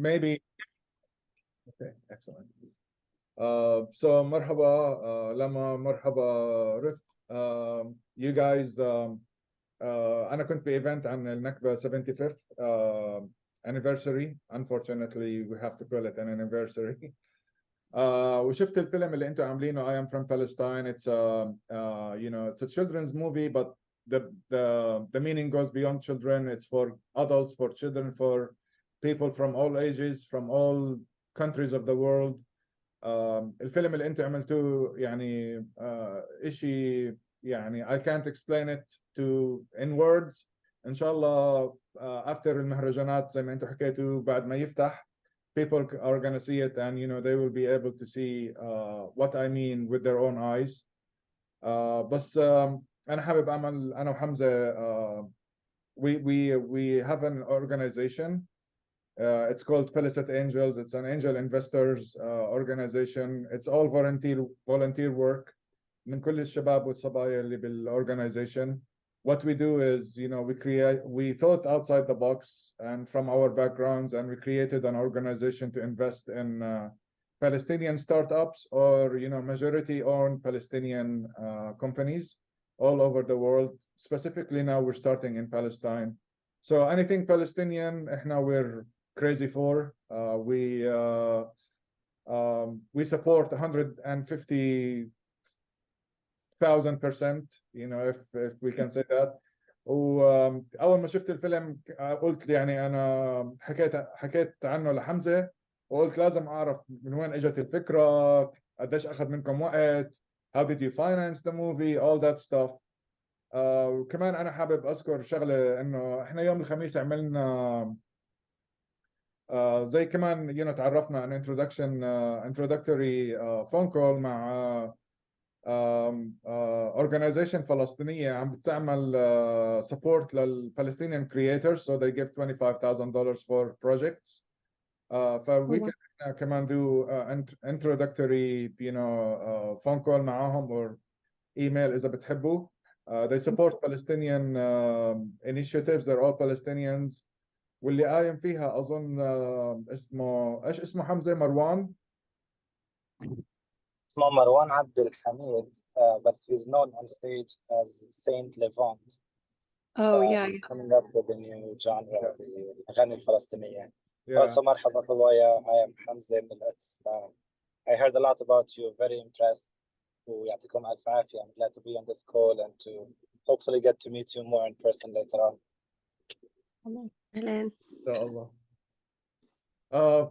maybe. Okay, excellent. So مرحبا لما مرحبا رفق. You guys أنا كنت بإيفنت عن النكبة 75th anniversary. Unfortunately we have to call it an anniversary. وشفت الفيلم اللي انتم عاملينه I am from Palestine. It's you know, it's a children's movie, but the meaning goes beyond children. It's for adults, for children, for people from all ages, from all countries of the world. الفيلم اللي انتم عملتوه يعني اشي يعني I can't explain it to in words. ان شاء الله after المهرجانات زي ما انتم حكيتوا بعد ما يفتح, people are going to see it and you know they will be able to see what I mean with their own eyes. بس انا حابب اعمل انا وحمزة we have an organization. It's called Peleset Angels. It's an angel investors organization. It's all volunteer work من كل الشباب والصبايا اللي بالorganization. What we do is, you know, we thought outside the box and from our backgrounds, and we created an organization to invest in Palestinian startups or, you know, majority-owned Palestinian companies all over the world. Specifically now we're starting in Palestine. So anything Palestinian, we're crazy for. We support 150,000%, you know, if we can say that. وأول ما شفت الفيلم قلت يعني أنا حكيت عنه لحمزة وقلت لازم أعرف من وين إجت الفكرة, قديش أخذ منكم وقت, how did you finance the movie, all that stuff. وكمان أنا حابب أذكر شغلة إنه إحنا يوم الخميس عملنا زي كمان you know تعرفنا عن introductory phone call مع organization فلسطينية عم بتعمل support للPalestinian creators, so they give $25,000 for projects. فwe can كمان do introductory you know phone call معاهم or email إذا بتحبوا. They support Palestinian initiatives. They're all Palestinians. واللي قايم فيها أظن اسمه إيش اسمه حمزة مروان. اسمه مروان عبد الحميد, but he's known on stage as Saint Levant. Oh yeah. He's coming up with a new genre, الأغاني الفلسطينية. Yeah. Also مرحبا صبايا, I am حمزة من القدس. I heard a lot about you, very impressed. ويعطيكم ألف عافية. I'm glad to be on this call and to hopefully get to meet you more in person later on. أهلاً. إن شاء الله.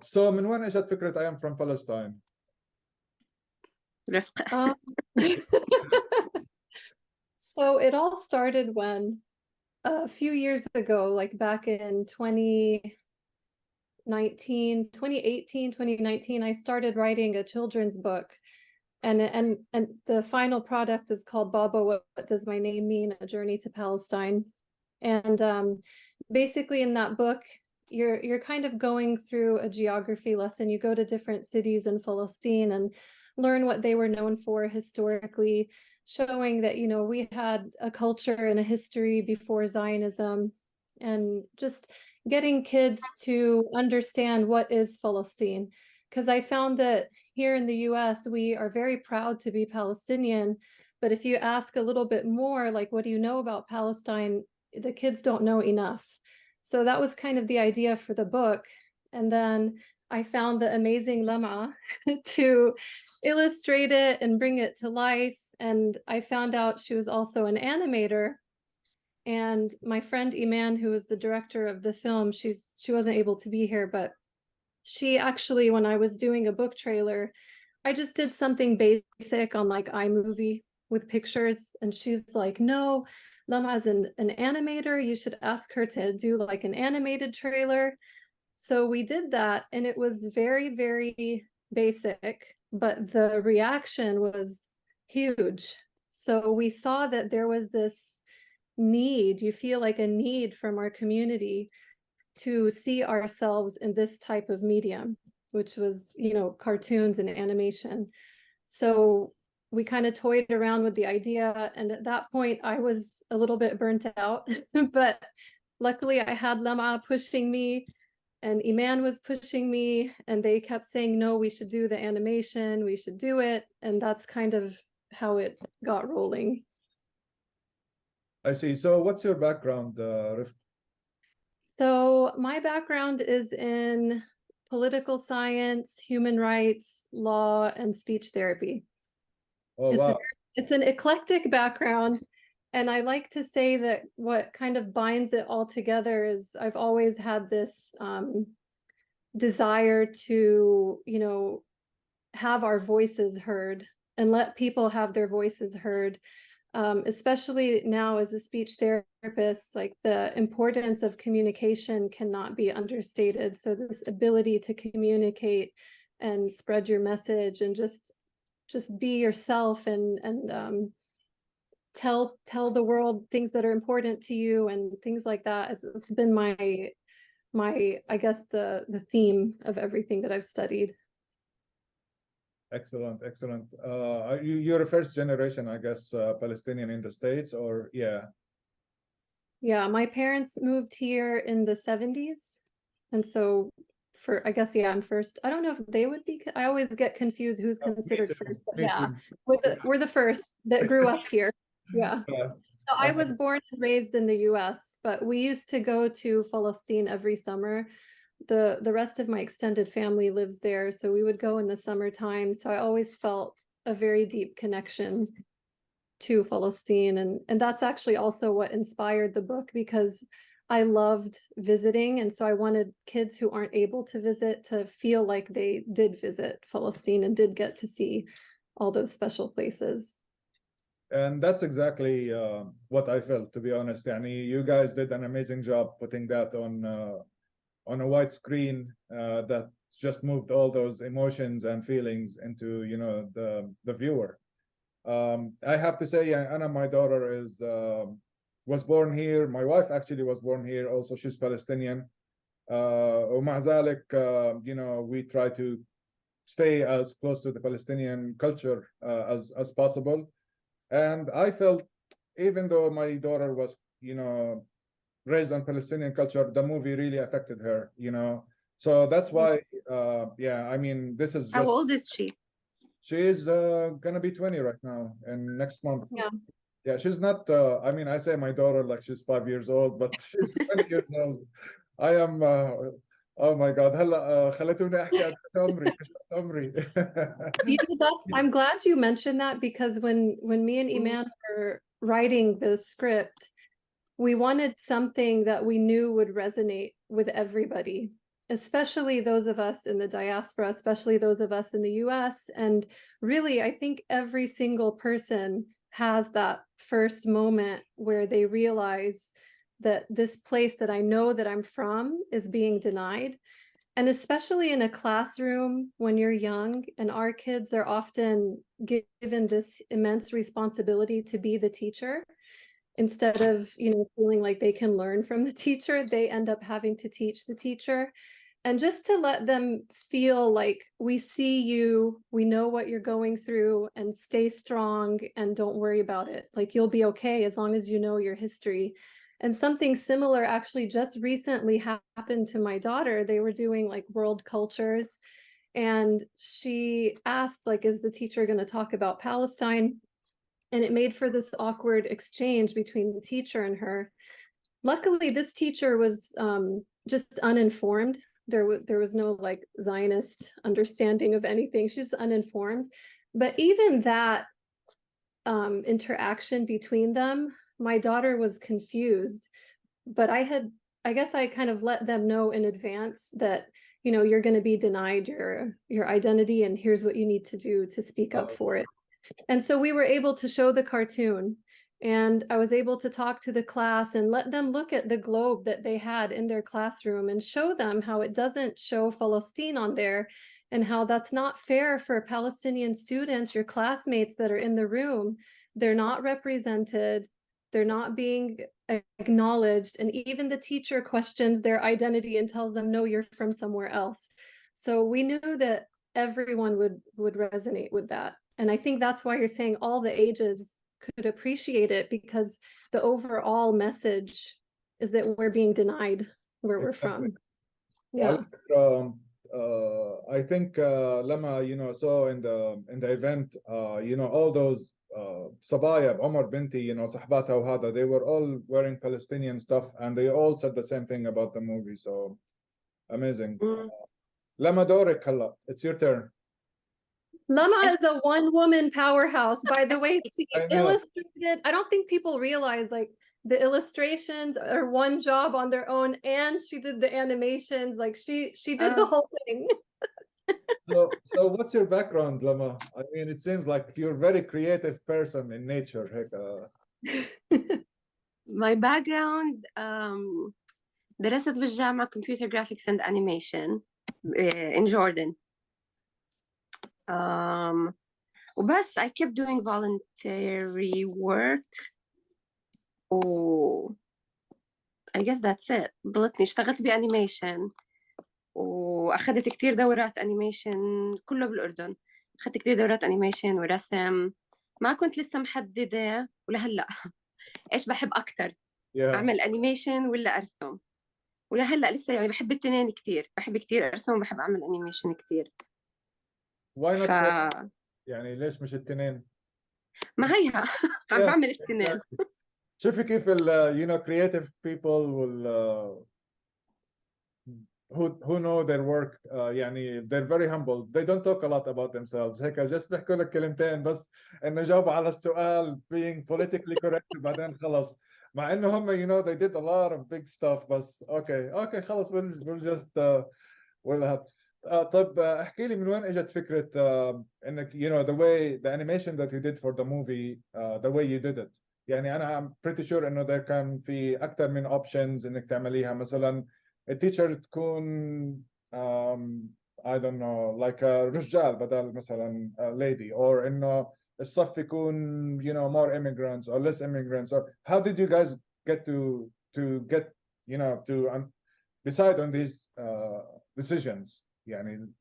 So من وين إجت فكرة I am from Palestine? رفق. So it all started when a few years ago, like back in 2019, I started writing a children's book. And the final product is called Baba, What Does My Name Mean? A Journey to Palestine. And basically in that book, you're kind of going through a geography lesson. You go to different cities in Palestine and learn what they were known for historically, showing that, you know, we had a culture and a history before Zionism, and just getting kids to understand what is Palestine. Because I found that here in the US, we are very proud to be Palestinian. But if you ask a little bit more, like, what do you know about Palestine? The kids don't know enough. So that was kind of the idea for the book. And then I found the amazing Lamaa to illustrate it and bring it to life. And I found out she was also an animator. And my friend Iman, who was the director of the film, she wasn't able to be here, but she actually, when I was doing a book trailer, I just did something basic on like iMovie with pictures. And she's like, no, Lamaa's an animator. You should ask her to do like an animated trailer. So we did that, and it was very, very basic, but the reaction was huge. So we saw that there was this need, you feel like a need from our community to see ourselves in this type of medium, which was, you know, cartoons and animation. So we kind of toyed around with the idea, and at that point I was a little bit burnt out, but luckily I had Lamaa pushing me and Iman was pushing me, and they kept saying, no, we should do the animation, we should do it. And that's kind of how it got rolling. I see. So what's your background, Rifk? So my background is in political science, human rights, law, and speech therapy. Oh, It's wow. it's an eclectic background. And I like to say that what kind of binds it all together is I've always had this desire to, you know, have our voices heard and let people have their voices heard. Especially now as a speech therapist, like the importance of communication cannot be understated. So this ability to communicate and spread your message and just be yourself and tell the world things that are important to you and things like that. It's been my I guess the theme of everything that I've studied. Excellent, excellent. You're a first generation, I guess, Palestinian in the States, or yeah. Yeah, my parents moved here in the 70s. And so for, I guess, yeah, I'm first. I don't know if they would be, I always get confused who's considered first, but yeah, we're the first that grew up here. Yeah. So I was born and raised in the US, but we used to go to Palestine every summer. The rest of my extended family lives there, so we would go in the summertime. So I always felt a very deep connection to Palestine, and that's actually also what inspired the book, because I loved visiting, and so I wanted kids who aren't able to visit to feel like they did visit Palestine and did get to see all those special places. And that's exactly what I felt, to be honest. Yani, you guys did an amazing job putting that on a white screen that just moved all those emotions and feelings into, you know, the viewer. I have to say, Anna, my daughter was born here. My wife actually was born here also. She's Palestinian. ومع ذلك, you know, we try to stay as close to the Palestinian culture as possible. And I felt, even though my daughter was, you know, raised on Palestinian culture, the movie really affected her, you know. So that's why, yeah, I mean, this is just... How old is she? She is gonna be 20 right now, and next month. Yeah. Yeah, she's not, I mean, I say my daughter like she's 5 years old, but she's 20 years old. I am, oh my God, هلا خلتوني أحكي عن عمري، عمري. You know, I'm glad you mentioned that, because when me and Iman were writing the script, we wanted something that we knew would resonate with everybody, especially those of us in the diaspora, especially those of us in the US. And really, I think every single person has that first moment where they realize that this place that I know that I'm from is being denied. And especially in a classroom when you're young, and our kids are often given this immense responsibility to be the teacher. Instead of, you know, feeling like they can learn from the teacher, they end up having to teach the teacher. And just to let them feel like, we see you, we know what you're going through, and stay strong and don't worry about it. Like, you'll be okay as long as you know your history. And something similar actually just recently happened to my daughter. They were doing like world cultures, and she asked, like, is the teacher going to talk about Palestine? And it made for this awkward exchange between the teacher and her. Luckily, this teacher was just uninformed. There was no like Zionist understanding of anything. She's uninformed. But even that interaction between them, my daughter was confused. But I guess I kind of let them know in advance that, you know, you're going to be denied your identity, and here's what you need to do to speak up for it. And so we were able to show the cartoon, and I was able to talk to the class and let them look at the globe that they had in their classroom and show them how it doesn't show Palestine on there, and how that's not fair for Palestinian students, your classmates that are in the room. They're not represented, they're not being acknowledged, and even the teacher questions their identity and tells them, no, you're from somewhere else. So we knew that everyone would resonate with that. And I think that's why you're saying all the ages could appreciate it, because the overall message is that we're being denied where we're from. Yeah. I think Lama, saw in the event, all those صبايا بعمر بنتي, صحباتها وهذا, they were all wearing Palestinian stuff, and they all said the same thing about the movie. So amazing. Lama دورك هلا. It's your turn. Lamaa is a one-woman powerhouse. By the way, she I know. illustrated. I don't think people realize like the illustrations are one job on their own, and she did the animations. Like she did the whole thing. So what's your background, Lama? I mean, it seems like you're a very creative person in nature. Heck, My background درست بالجامعة computer graphics and animation in Jordan. وبس I kept doing voluntary work. I guess that's it. ضلتني اشتغلت بأنيميشن وأخذت كتير دورات أنيميشن كله بالأردن. أخذت كتير دورات أنيميشن ورسم. ما كنت لسه محددة ولهلأ إيش بحب أكتر أعمل أنيميشن ولا أرسم. ولهلأ لسه يعني بحب التنين كتير. بحب كتير أرسم وبحب أعمل أنيميشن كتير. Why not يعني ليش مش التنين؟ ما هيها عم بعمل التنين. شوفي كيف creative people will who know their work يعني they're very humble. They don't talk a lot about themselves. هيك just بيحكوا لك كلمتين بس إنه جاوبوا على السؤال being politically correct بعدين خلص. مع إنه هم they did a lot of big stuff بس okay خلص we'll just we'll have طب احكي لي من وين اجت فكرة انك the animation that you did for the movie the way you did it. يعني انا I'm pretty sure انه there كان في اكثر من options انك تعمليها. مثلا التيتشر تكون I don't know like رجال بدل مثلا lady, or انه الصف يكون more immigrants or less immigrants. Or how did you guys get to get to decide on these decisions يعني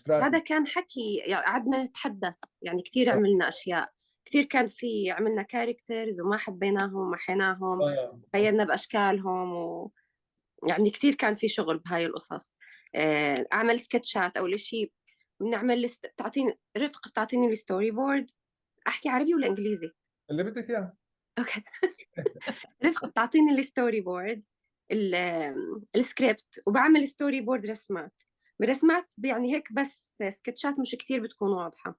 هذا كان حكي يعني قعدنا نتحدث يعني كتير عملنا أشياء كتير. كان في عملنا كاركترز وما حبيناهم محيناهم غيرنا بأشكالهم يعني كتير كان في شغل بهاي القصص. أعمل سكتشات أول شيء بنعمل بتعطيني رفق بتعطيني الستوري بورد. أحكي عربي ولا إنجليزي؟ اللي بدك إياه. أوكي. رفق بتعطيني الستوري بورد السكريبت وبعمل ستوري بورد رسمات برسمات يعني هيك بس سكتشات مش كتير بتكون واضحة.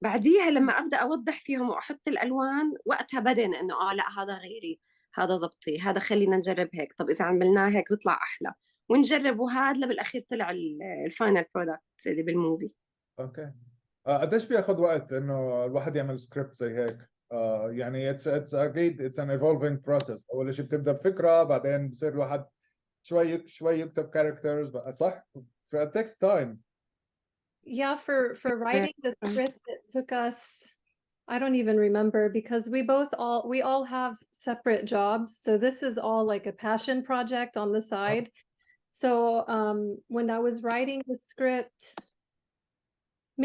بعديها لما أبدأ أوضح فيهم وأحط الألوان وقتها بدن إنه لا هذا غيري هذا زبطي هذا خلينا نجرب هيك. طب إذا عملناه هيك بيطلع أحلى ونجرب. وهذا بالأخير طلع الفاينل برودكت اللي بالموفي. أوكي. قديش بياخد وقت إنه الواحد يعمل سكريبت زي هيك؟ يعني it's أكيد it's an evolving process. أول شيء بتبدأ بفكرة بعدين بصير الواحد شوي يكتب characters بقى صح؟ it takes time. Yeah, for writing the script, it took us, I don't even remember, because we all have separate jobs. So this is all like a passion project on the side. So when I was writing the script,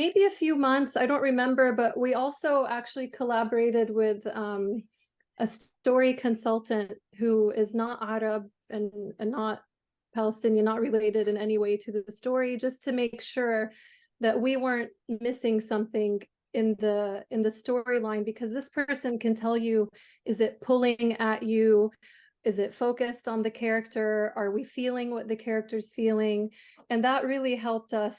maybe a few months, I don't remember, but we also actually collaborated with a story consultant who is not Arab and not Palestinian, not related in any way to the story, just to make sure that we weren't missing something in the storyline, because this person can tell you, is it pulling at you? Is it focused on the character? Are we feeling what the character's feeling? And that really helped us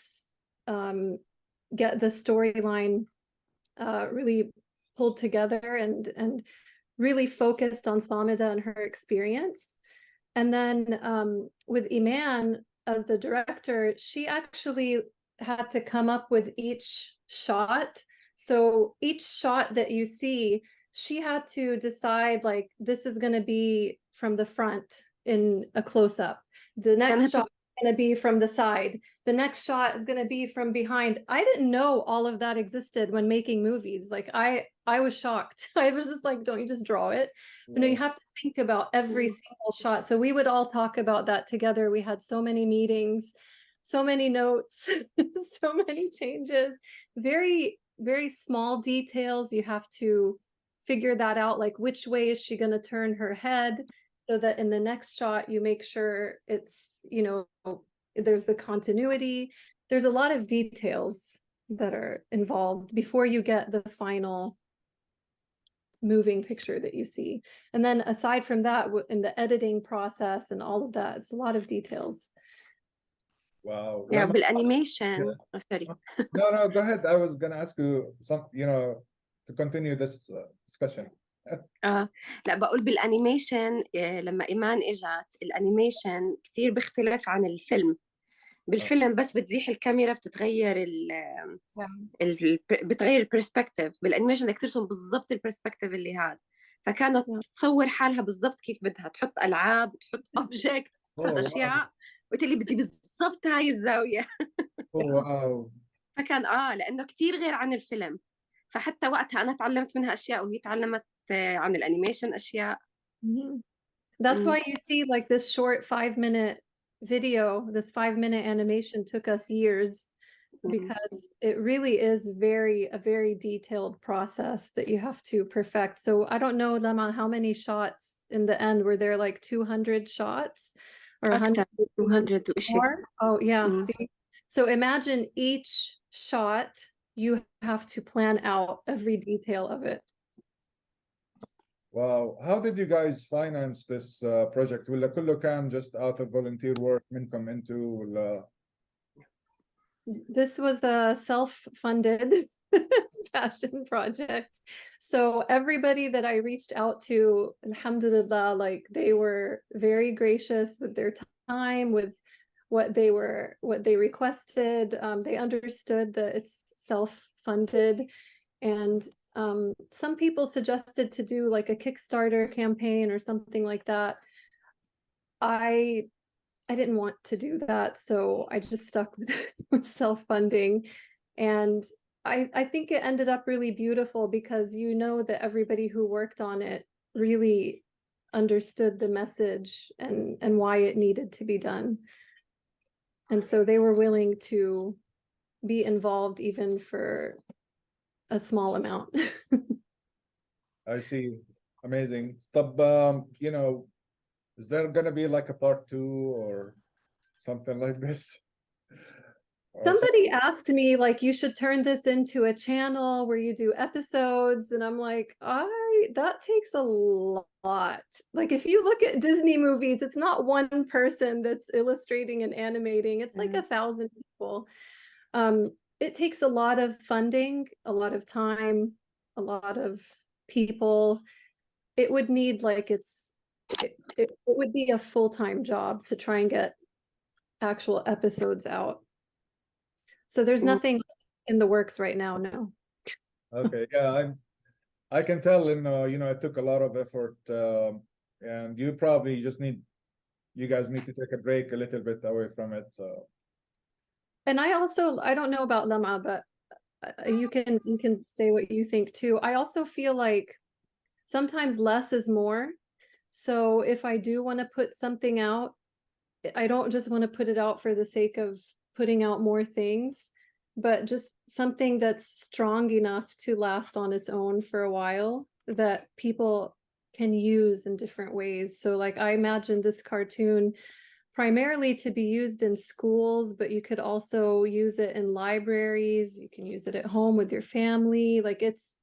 get the storyline really pulled together and really focused on Samida and her experience. And then with Iman as the director, she actually had to come up with each shot. So each shot that you see, she had to decide like, this is going to be from the front in a close-up. The next shot is going to be from the side. The next shot is going to be from behind. I didn't know all of that existed when making movies. Like I was shocked. I was just like, don't you just draw it? But no, you have to think about every single shot. So we would all talk about that together. We had so many meetings, so many notes, so many changes, very, very small details. You have to figure that out. Like, which way is she going to turn her head? so that in the next shot you make sure it's, you know, there's the continuity. There's a lot of details that are involved before you get the final moving picture that you see. And then aside from that, in the editing process and all of that, it's a lot of details. Wow. Yeah, Lama, بالانيميشن. Yeah. Oh, sorry. no, go ahead. I was gonna ask you some, you know, to continue this discussion. لا بقول بالانيميشن لما ايمان اجت الانيميشن كتير بيختلف عن الفيلم. بالفيلم بس بتزيح الكاميرا بتتغير بتغير البرسبكتيف. بالانيميشن بدك ترسم بالضبط البرسبكتيف اللي هذا، فكانت تصور حالها بالضبط كيف بدها، تحط العاب، تحط اوبجكتس، تحط اشياء وتقول لي بدي بالضبط هاي الزاويه. واو. فكان لانه كتير غير عن الفيلم، فحتى وقتها انا تعلمت منها اشياء وهي تعلمت عن الانيميشن اشياء. That's why you see like this short 5-minute video, this 5-minute animation took us years, because it really is a very detailed process that you have to perfect. So I don't know, Lamaa, how many shots in the end? Were there like 200 shots or 100? 200 more? Oh yeah, Mm. see. So imagine each shot, you have to plan out every detail of it. Wow. How did you guys finance this project? ولا كله كان just out of volunteer work منكم انتوا ولا؟ This was a self-funded passion project. So everybody that I reached out to, alhamdulillah, like they were very gracious with their time, with what they requested. They understood that it's self-funded, and some people suggested to do like a Kickstarter campaign or something like that. I didn't want to do that, so I just stuck with self-funding. And I think it ended up really beautiful, because you know that everybody who worked on it really understood the message and why it needed to be done. And so they were willing to be involved even for a small amount. I see. Amazing. طب, you know, is there gonna be like a part 2 or something like this? Somebody asked me, like, you should turn this into a channel where you do episodes, and I'm like, that takes a lot. Like, if you look at Disney movies, it's not one person that's illustrating and animating, it's like 1,000 people. It takes a lot of funding, a lot of time, a lot of people. It would need like it would be a full-time job to try and get actual episodes out. So there's nothing in the works right now, no. Okay, yeah, I can tell, you know, it took a lot of effort, and you probably you guys need to take a break a little bit away from it. So. And I don't know about Lamaa, but you can say what you think too. I also feel like sometimes less is more. So if I do want to put something out, I don't just want to put it out for the sake of putting out more things, but just something that's strong enough to last on its own for a while, that people can use in different ways. So like, I imagine this cartoon primarily to be used in schools, but you could also use it in libraries. You can use it at home with your family. Like it's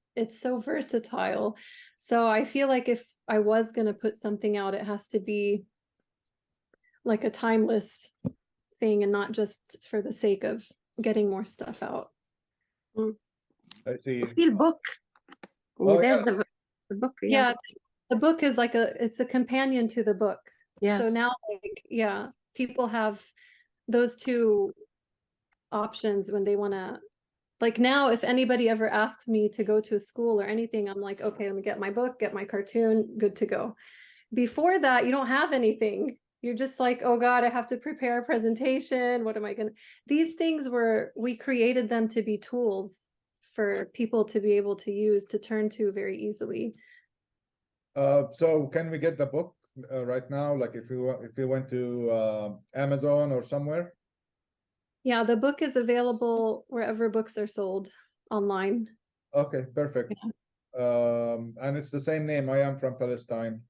so versatile. So I feel like if I was going to put something out, it has to be like a timeless thing and not just for the sake of getting more stuff out. I see. وفي البوك. There's the book. Yeah, the book is like it's a companion to the book. Yeah. So now, like, people have those two options when they want to, like, now if anybody ever asks me to go to a school or anything, I'm like, okay, let me get my book, get my cartoon, good to go. Before that, you don't have anything. You're just like, oh God, I have to prepare a presentation. What am I gonna? These things we created them to be tools for people to be able to use, to turn to very easily. So can we get the book right now? Like if you went to Amazon or somewhere? Yeah, the book is available wherever books are sold online. Okay, perfect. And it's the same name, I Am from Palestine.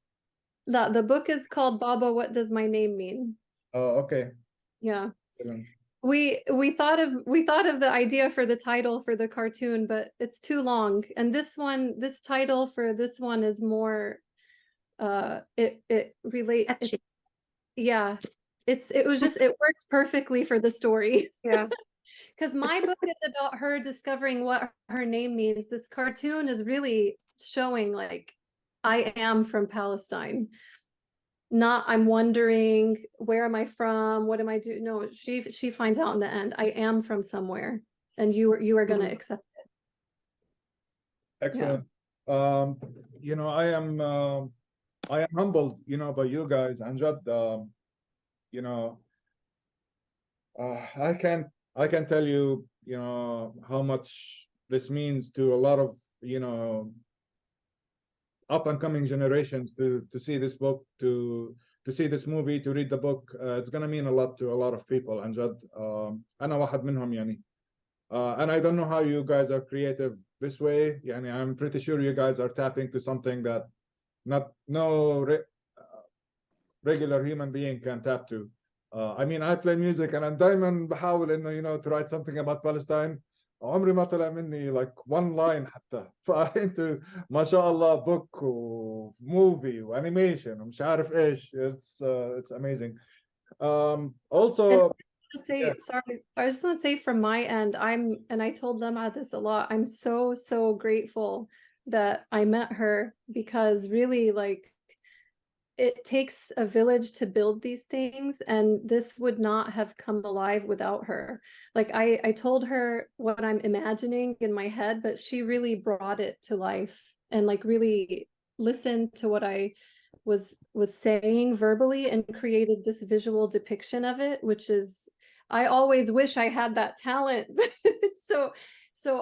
The book is called Baba, What Does My Name Mean? Oh, okay. Yeah. Excellent. We thought of the idea for the title for the cartoon, but it's too long. And this title for this one is more it relates. Yeah. It worked perfectly for the story. Yeah. Because my book is about her discovering what her name means. This cartoon is really showing like I am from Palestine. Not I'm wondering where am I from? What am I doing? No, she finds out in the end. I am from somewhere, and you are gonna accept it. Excellent. You know, I am humbled, you know, by you guys. And you know, I can tell you, you know, how much this means to a lot of, you know, up and coming generations to see this book, to see this movie, to read the book. It's gonna mean a lot to a lot of people. And أنا واحد منهم يعني. And I don't know how you guys are creative this way. يعني I'm pretty sure you guys are tapping to something that no regular human being can tap to. I mean, I play music and I'm دايما بحاول إنه, you know, to write something about Palestine. عمري ما طلع مني like one line حتى. فأنتوا ما شاء الله book وmovie وانيميشن ومش عارف إيش. It's amazing. Also, sorry, I just want to say from my end, and I told Lamaa this a lot, I'm so grateful that I met her, because really like it takes a village to build these things, and this would not have come alive without her. Like I told her what I'm imagining in my head, but she really brought it to life and like really listened to what I was saying verbally and created this visual depiction of it, which is, I always wish I had that talent. so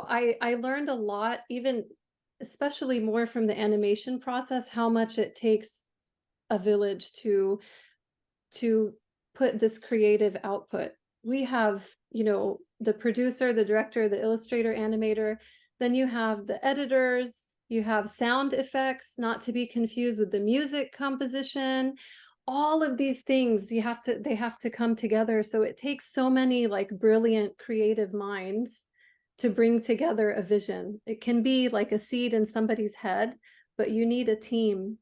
I learned a lot, even especially more from the animation process, how much it takes a village to put this creative output. We have, you know, the producer, the director, the illustrator, animator, then you have the editors, you have sound effects, not to be confused with the music composition. All of these things they have to come together. So it takes so many like brilliant creative minds to bring together a vision. It can be like a seed in somebody's head, but you need a team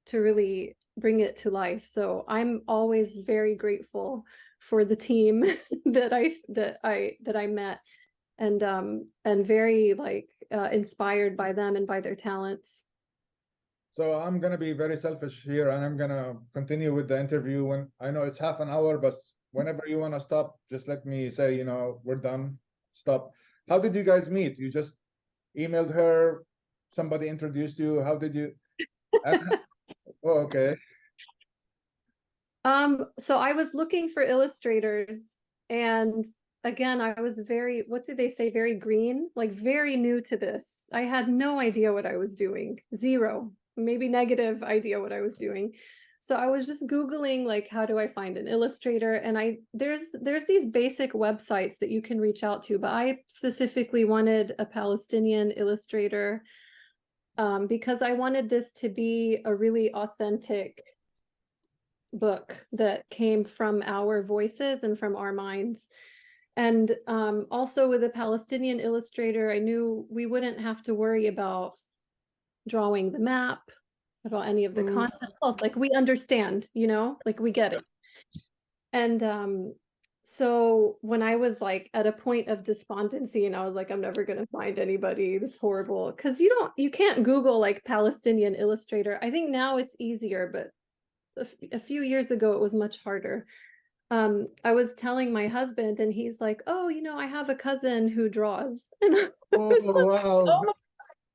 to really bring it to life. So I'm always very grateful for the team that I met, and very like inspired by them and by their talents. So I'm gonna be very selfish here, and I'm gonna continue with the interview. When I know it's half an hour, but whenever you wanna stop, just let me say, you know, we're done. Stop. How did you guys meet? You just emailed her, somebody introduced you. How did you? Oh, okay. So I was looking for illustrators, and again, I was very, what do they say, very green, like very new to this. I had no idea what I was doing. Zero, maybe negative idea what I was doing. So I was just Googling, like, how do I find an illustrator? And there's these basic websites that you can reach out to, but I specifically wanted a Palestinian illustrator, because I wanted this to be a really authentic book that came from our voices and from our minds. And also with a Palestinian illustrator, I knew we wouldn't have to worry about drawing the map, about any of the content. Like we understand, you know, like we get it. And so when I was like at a point of despondency and I was like, I'm never going to find anybody, this horrible, because you can't Google like Palestinian illustrator. I think now it's easier, but a few years ago it was much harder. I was telling my husband and he's like, oh, you know, I have a cousin who draws. And I was Oh, wow. like, oh,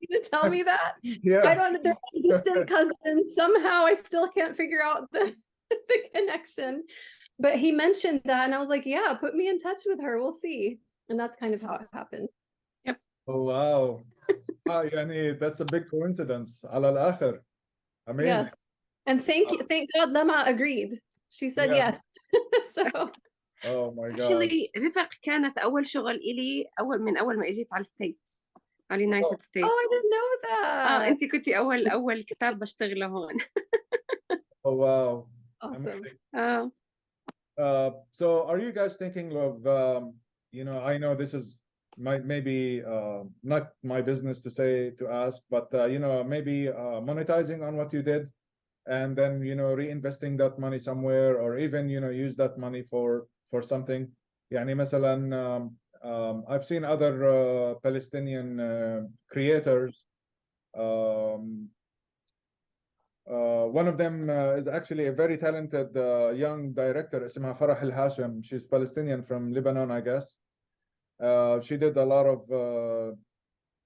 you tell me that? Yeah. I don't, they're a distant cousin. Somehow I still can't figure out the connection. But he mentioned that and I was like, yeah, put me in touch with her. We'll see. And that's kind of how it happened. Yep. Oh, wow. يعني that's a big coincidence. على الآخر. Amazing. Yes. And thank God Lamaa agreed. She said yes. So. Oh my God. Actually, رفق كانت أول شغل إلي من أول ما إجيت على الستيتس، على United States. Oh, I didn't know that. أنتي كنتي أول كتاب بشتغله هون. Oh, wow. Awesome. Amazing. So are you guys thinking of, I know this is maybe not my business to ask, but, maybe monetizing on what you did and then, reinvesting that money somewhere or even, use that money for something. يعني مثلا, I've seen other Palestinian creators. One of them is actually a very talented young director اسمها فرح الهاشم. She's Palestinian from Lebanon, I guess. She did a lot of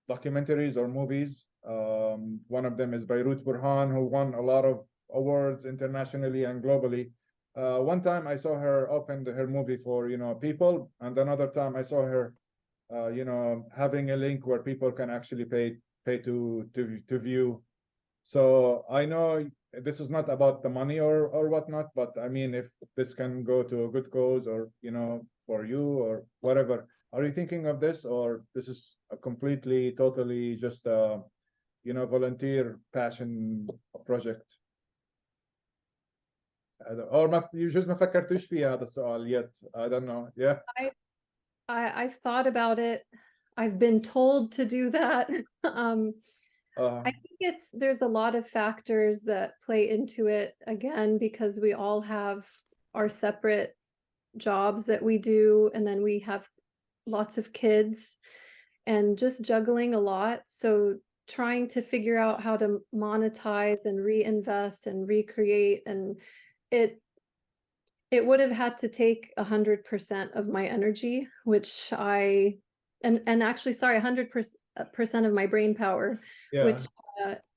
documentaries or movies. One of them is Beirut Burhan, who won a lot of awards internationally and globally. One time I saw her open her movie for people, and another time I saw her having a link where people can actually pay to view. So I know this is not about the money or whatnot, but I mean, if this can go to a good cause or, for you or whatever, are you thinking of this, or this is a completely, totally just a, volunteer passion project? Or يجوز ما فكرتوش فيها هذا السؤال yet. I don't know. Yeah. I've thought about it. I've been told to do that. I think there's a lot of factors that play into it, again, because we all have our separate jobs that we do, and then we have lots of kids and just juggling a lot. So trying to figure out how to monetize and reinvest and recreate, and it would have had to take 100% of my energy, which and actually, sorry, 100% of my brain power, Yeah. which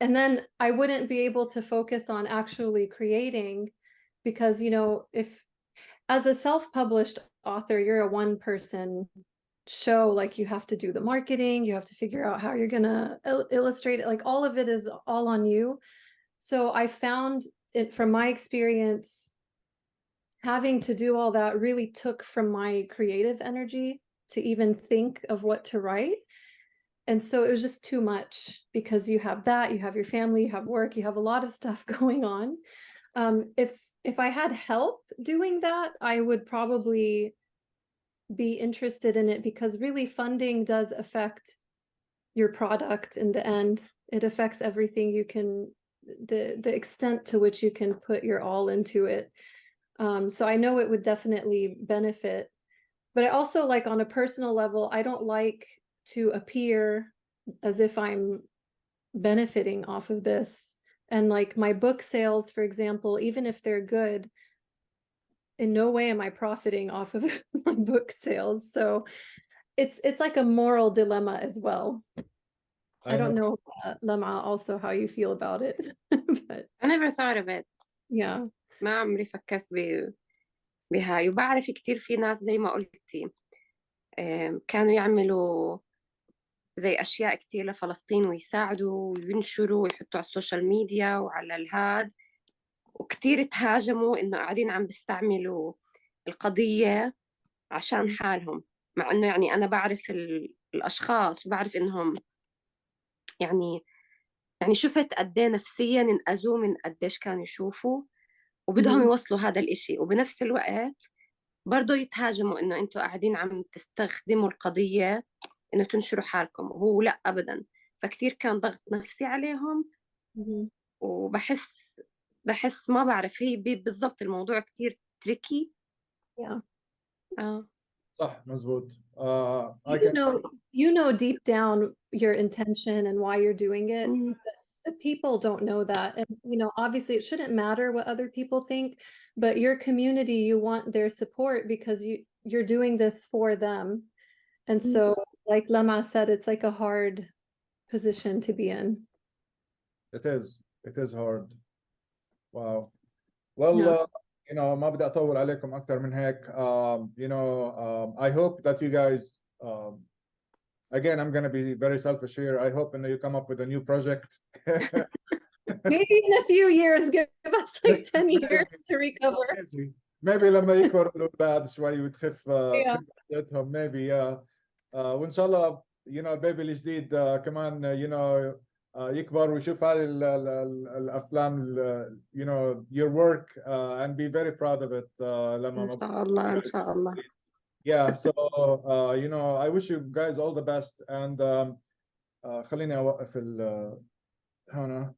and then I wouldn't be able to focus on actually creating, because if as a self-published author, you're a one-person show, like you have to do the marketing, you have to figure out how you're gonna illustrate it, like all of it is all on you. So I found it, from my experience, having to do all that really took from my creative energy to even think of what to write. And so it was just too much, because you have that, you have your family, you have work, you have a lot of stuff going on. If I had help doing that, I would probably be interested in it, because really funding does affect your product in the end. It affects everything you can, the extent to which you can put your all into it. So I know it would definitely benefit, but I also, like, on a personal level, I don't like to appear as if I'm benefiting off of this. And like my book sales, for example, even if they're good, in no way am I profiting off of my book sales. So it's like a moral dilemma as well. I don't know, Lamaa, also how you feel about it. But I never thought of it. yeah. ما عمري فكرت بهاي. وبعرف كتير في ناس زي ما قلتي كانوا يعملوا زي أشياء كتير لفلسطين ويساعدوا وينشروا ويحطوا على السوشيال ميديا وعلى الهاد، وكتير تهاجموا إنه قاعدين عم بيستعملوا القضية عشان حالهم، مع إنه يعني أنا بعرف الأشخاص وبعرف إنهم يعني شفت قديه نفسيا انأذوا من قديش كانوا يشوفوا، وبدهم يوصلوا هذا الإشي، وبنفس الوقت برضو يتهاجموا إنه أنتوا قاعدين عم تستخدموا القضية إنه تنشروا حالكم، وهو لا أبدا. فكتير كان ضغط نفسي عليهم. وبحس ما بعرف، هي بالضبط الموضوع كتير تريكي. صح مزبوط. You know deep down your intention and why you're doing it. The people don't know that, and obviously it shouldn't matter what other people think, but your community, you want their support because you're doing this for them. And so, like Lamaa said, it's like a hard position to be in. It is hard. Wow. Well, ما بدي أطول عليكم أكثر من هيك. I hope that you guys, again, I'm going to be very selfish here. I hope you come up with a new project. Maybe in a few years, give us like 10 years to recover. Maybe لما يكبروا الأولاد شوي وتخف maybe. وإن شاء الله البيبي الجديد كمان يكبر ويشوف هذه الافلام you know your work and be very proud of it لما إن شاء الله إن شاء الله. yeah so you know I wish you guys all the best and خليني اوقف هنا